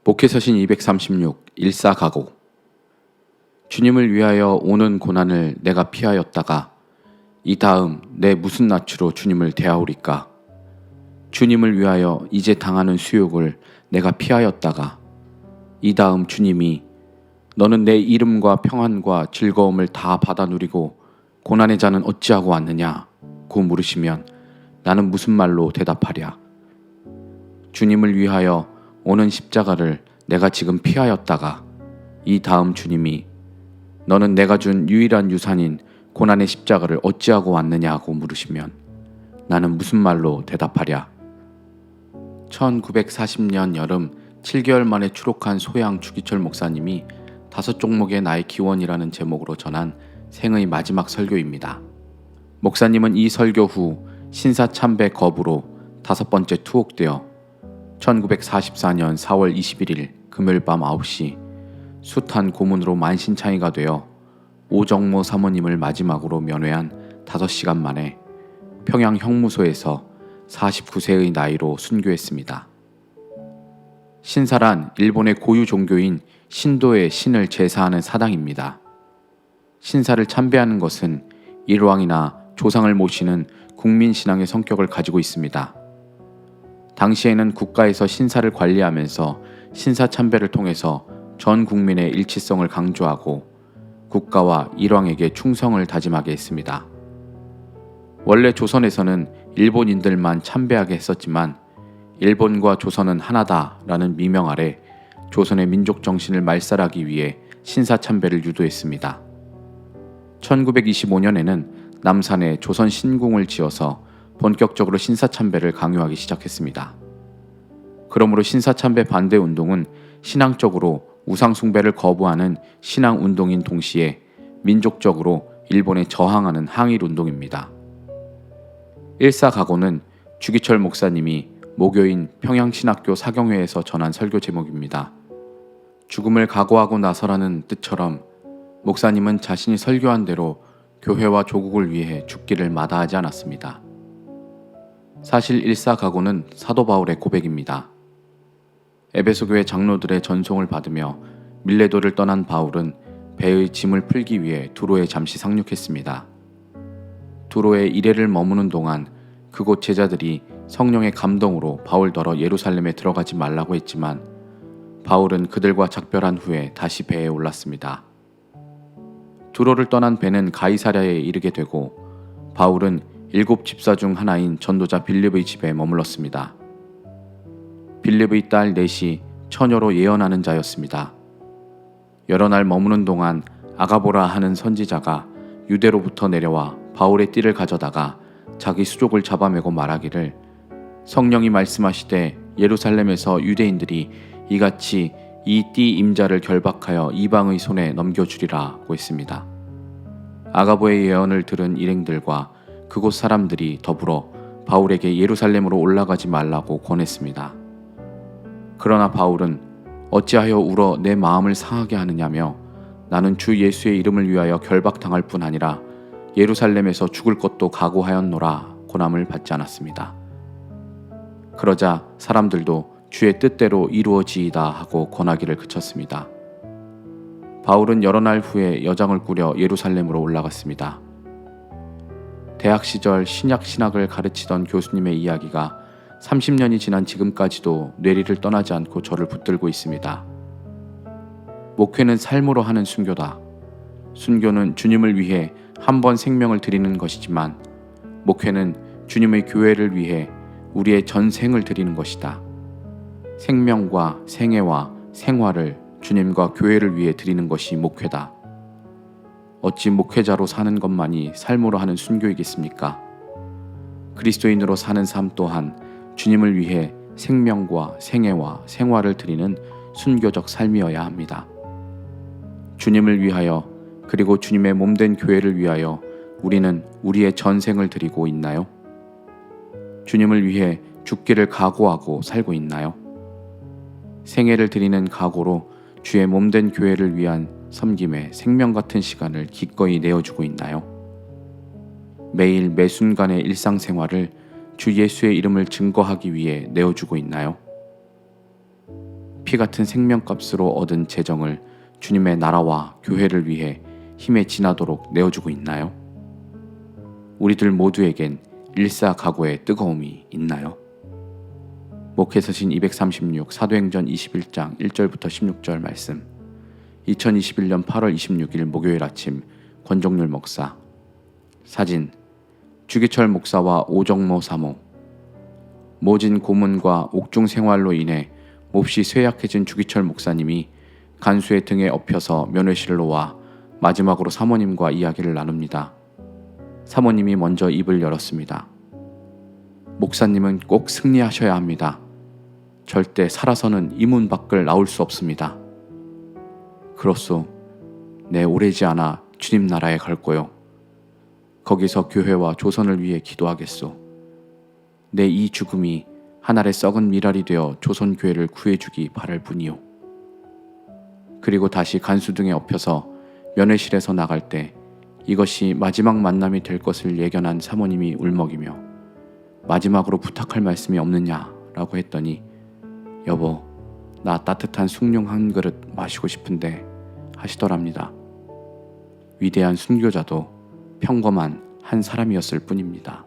목회서신 236 일사각오. 주님을 위하여 오는 고난을 내가 피하였다가 이 다음 내 무슨 낯으로 주님을 대하오리까. 주님을 위하여 이제 당하는 수욕을 내가 피하였다가 이 다음 주님이 너는 내 이름과 평안과 즐거움을 다 받아 누리고 고난의 자는 어찌하고 왔느냐 고 물으시면 나는 무슨 말로 대답하랴. 주님을 위하여 오는 십자가를 내가 지금 피하였다가 이 다음 주님이 너는 내가 준 유일한 유산인 고난의 십자가를 어찌하고 왔느냐고 물으시면 나는 무슨 말로 대답하랴. 1940년 여름 7개월 만에 추록한 소양 주기철 목사님이 5종목의 나의 기원이라는 제목으로 전한 생의 마지막 설교입니다. 목사님은 이 설교 후 신사참배 거부로 5번째 투옥되어 1944년 4월 21일 금요일 밤 9시 숱한 고문으로 만신창이가 되어 오정모 사모님을 마지막으로 면회한 5시간 만에 평양 형무소에서 49세의 나이로 순교했습니다. 신사란 일본의 고유 종교인 신도의 신을 제사하는 사당입니다. 신사를 참배하는 것은 일왕이나 조상을 모시는 국민신앙의 성격을 가지고 있습니다. 당시에는 국가에서 신사를 관리하면서 신사 참배를 통해서 전 국민의 일치성을 강조하고 국가와 일왕에게 충성을 다짐하게 했습니다. 원래 조선에서는 일본인들만 참배하게 했었지만 일본과 조선은 하나다라는 미명 아래 조선의 민족 정신을 말살하기 위해 신사 참배를 유도했습니다. 1925년에는 남산에 조선 신궁을 지어서 본격적으로 신사참배를 강요하기 시작했습니다. 그러므로 신사참배 반대 운동은 신앙적으로 우상숭배를 거부하는 신앙운동인 동시에 민족적으로 일본에 저항하는 항일운동입니다. 일사각오는 주기철 목사님이 모교인 평양신학교 사경회에서 전한 설교 제목입니다. 죽음을 각오하고 나서라는 뜻처럼 목사님은 자신이 설교한 대로 교회와 조국을 위해 죽기를 마다하지 않았습니다. 사실 일사각오는 사도 바울의 고백입니다. 에베소 교회 장로들의 전송을 받으며 밀레도를 떠난 바울은 배의 짐을 풀기 위해 두로에 잠시 상륙했습니다. 두로에 이레를 머무는 동안 그곳 제자들이 성령의 감동으로 바울더러 예루살렘에 들어가지 말라고 했지만 바울은 그들과 작별한 후에 다시 배에 올랐습니다. 두로를 떠난 배는 가이사랴에 이르게 되고 바울은 7 집사 중 하나인 전도자 빌립의 집에 머물렀습니다. 빌립의 딸 넷이 처녀로 예언하는 자였습니다. 여러 날 머무는 동안 아가보라 하는 선지자가 유대로부터 내려와 바울의 띠를 가져다가 자기 수족을 잡아매고 말하기를 성령이 말씀하시되 예루살렘에서 유대인들이 이같이 이 띠 임자를 결박하여 이방의 손에 넘겨주리라고 했습니다. 아가보의 예언을 들은 일행들과 그곳 사람들이 더불어 바울에게 예루살렘으로 올라가지 말라고 권했습니다. 그러나 바울은 어찌하여 울어 내 마음을 상하게 하느냐며 나는 주 예수의 이름을 위하여 결박당할 뿐 아니라 예루살렘에서 죽을 것도 각오하였노라 고난을 받지 않았습니다. 그러자 사람들도 주의 뜻대로 이루어지이다 하고 권하기를 그쳤습니다. 바울은 여러 날 후에 여장을 꾸려 예루살렘으로 올라갔습니다. 대학 시절 신약 신학을 가르치던 교수님의 이야기가 30년이 지난 지금까지도 뇌리를 떠나지 않고 저를 붙들고 있습니다. 목회는 삶으로 하는 순교다. 순교는 주님을 위해 한 번 생명을 드리는 것이지만 목회는 주님의 교회를 위해 우리의 전생을 드리는 것이다. 생명과 생애와 생활을 주님과 교회를 위해 드리는 것이 목회다. 어찌 목회자로 사는 것만이 삶으로 하는 순교이겠습니까? 그리스도인으로 사는 삶 또한 주님을 위해 생명과 생애와 생활을 드리는 순교적 삶이어야 합니다. 주님을 위하여 그리고 주님의 몸된 교회를 위하여 우리는 우리의 전생을 드리고 있나요? 주님을 위해 죽기를 각오하고 살고 있나요? 생애를 드리는 각오로 주의 몸된 교회를 위한 섬김에 생명 같은 시간을 기꺼이 내어주고 있나요? 매일 매 순간의 일상생활을 주 예수의 이름을 증거하기 위해 내어주고 있나요? 피 같은 생명값으로 얻은 재정을 주님의 나라와 교회를 위해 힘에 지나도록 내어주고 있나요? 우리들 모두에겐 일사각오의 뜨거움이 있나요? 목회서신 236 사도행전 21장 1절부터 16절 말씀. 2021년 8월 26일 목요일 아침 권종률 목사. 사진 주기철 목사와 오정모 사모. 모진 고문과 옥중 생활로 인해 몹시 쇠약해진 주기철 목사님이 간수의 등에 엎혀서 면회실로 와 마지막으로 사모님과 이야기를 나눕니다. 사모님이 먼저 입을 열었습니다. 목사님은 꼭 승리하셔야 합니다. 절대 살아서는 이 문 밖을 나올 수 없습니다. 그렇소. 내 오래지 않아 주님 나라에 갈 거요. 거기서 교회와 조선을 위해 기도하겠소. 내 이 죽음이 하늘의 썩은 미랄이 되어 조선 교회를 구해주기 바랄 뿐이요. 그리고 다시 간수 등에 엎여서 면회실에서 나갈 때 이것이 마지막 만남이 될 것을 예견한 사모님이 울먹이며 마지막으로 부탁할 말씀이 없느냐라고 했더니 여보, 나 따뜻한 숭늉 한 그릇 마시고 싶은데 하시더랍니다. 위대한 순교자도 평범한 한 사람이었을 뿐입니다.